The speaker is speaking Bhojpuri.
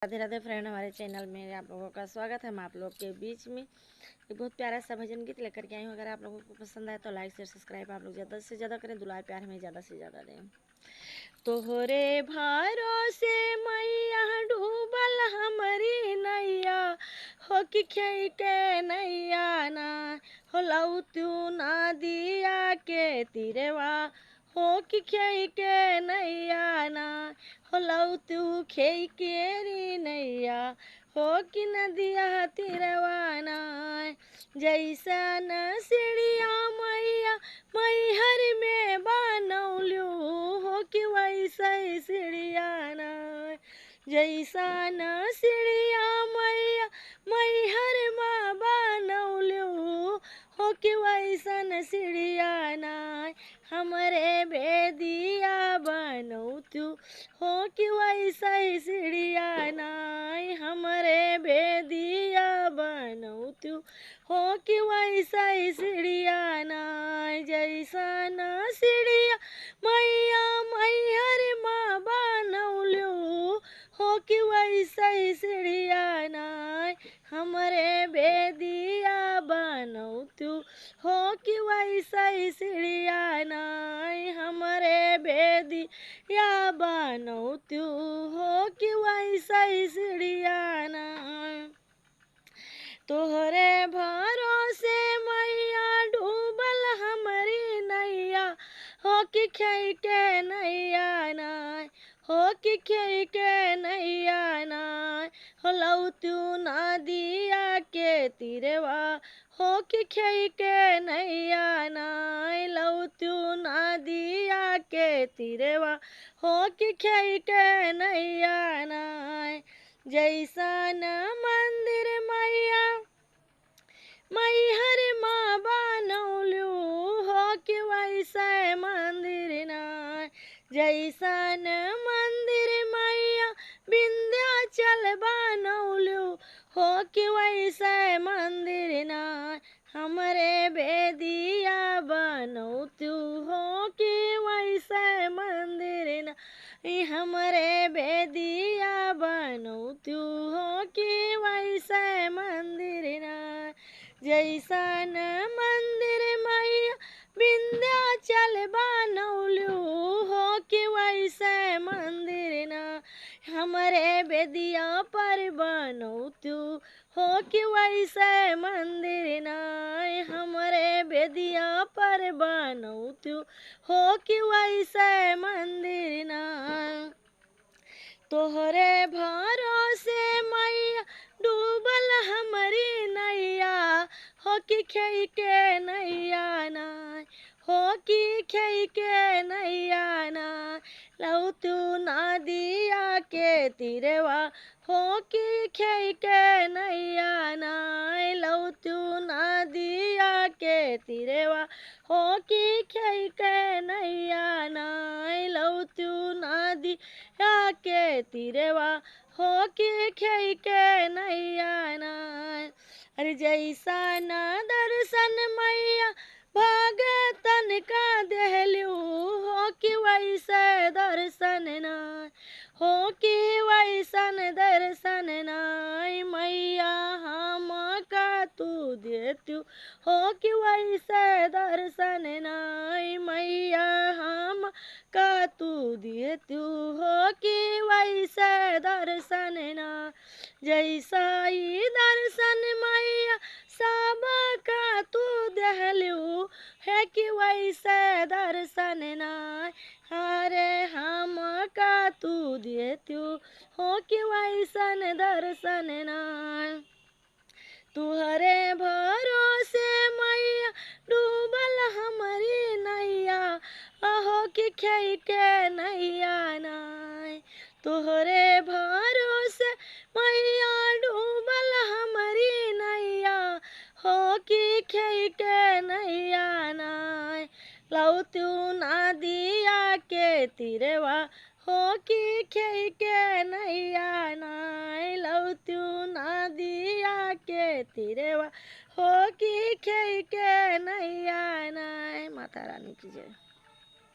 राधे राधे फ्रेंड, हमारे चैनल में आप लोगों का स्वागत है। मैं आप लोग के बीच में एक बहुत प्यारा सा भजन गीत लेकर के आई हूँ। अगर आप लोगों को पसंद आए तो लाइक शेयर सब्सक्राइब आप लोग ज़्यादा से ज़्यादा करें। दुलार प्यार हमें ज़्यादा से ज़्यादा दें। तोहरे भरोसे मैया डूबल हमारी नैया, हो कि खे के नैया ना हो लऊ तू ना दिया के तिरवा, हो कि खे के नैया ना हो लऊ तू खे के री नैया, हो कि नदिया तिरवाना। जैसा न सीढ़िया मैया मैहर में बनौलू, हो कि वैसे सीढ़िया ना। जैसा न सीढ़िया मैया मैहर में बनौलू, हो कि वैसन सीढ़िया ना। हमरे बेदिया बनौ तू, हो कि वैसे सीढ़िया ना। हमरे बेदिया बनौ तू, हो कि वैसे सीढ़िया ना। जैसा न सीढ़िया मैया मैहर माँ बनौलू, हो कि वैसे सीढ़िया ना। हमरे बेदिया बनौ तू, हो कि वैसे सीढ़िया ना। हमरे बेदिया बनौ तू, हो कि वैसे सीढ़िया ना। तोहरे भरोसे मैया डूबल हमारी नैया, हो कि खे के नैया ना, हो कि खे के नैया ना हो लऊ तू ना दिया के तिरवा, हो कि खे के नैया ना लऊ तू ना दिया के तिरवा, हो कि खे के नैया ना। जैसा न मंदिर मैया मैहर माँ बनौलू, हो कि वैसे मंदिर ना। जैसा न मंदिर मैया विंध्याचल बनौलू, हो कि वैसे मंदिर ना। हमरे बेदिया बनौ तू, हो कि वैसे मंदिर ना। हमरे बेदिया बनौ तू, हो कि वैसे मंदिर ना। जैसा न मंदिर मैया विंध्याचल बनौलू, हो कि वैसे मंदिर ना। हमरे बेदिया पर बनौ तू, हो कि वैसे मंदिर ना। हमरे बेदिया पर बनौ तू, हो कि वैसे मंदिर ना। तोहरे भरोसे मैया डूबल हमारी नैया, हो कि खे के नैया ना, हो कि खे के नैया ना लऊ तू ना दिया के तिरवा, हो कि खे के नैया ना लऊ तू ना दिया के तिरवा, हो कि खे के नैया ना लऊ तू ना दिया के तिरवा, हो कि खे के नैया ना। अरे जैसा न दर्शन मैया भगतन का देहलू, हो कि वैसे दर्शन ना, हो कि वैसन दर्शन ना। मैया हम का तू देतू, हो कि वैसे दर्शन ना। मैया हम का तू देतू, हो कि वैसे दर्शन ना। जैसा ही दर्शन मैया सब का तू देहलू, है कि वैसे दर्शन ना। अरे हम का तू देतू, हो कि वैसन दर्शन ना। तुहरे भरोसे मैया डूबल हमारी नैया, हो कि खे के नैया ना। तुहरे भरोसे मैया डूबल हमारी नैया, हो कि खे के नैया ना लऊ तू ना दिया के तिरवा, हो कि खे के नैया ना लऊ तू ना दिया के तिरवा, हो कि खे के नैया ना। माता रानी की जय।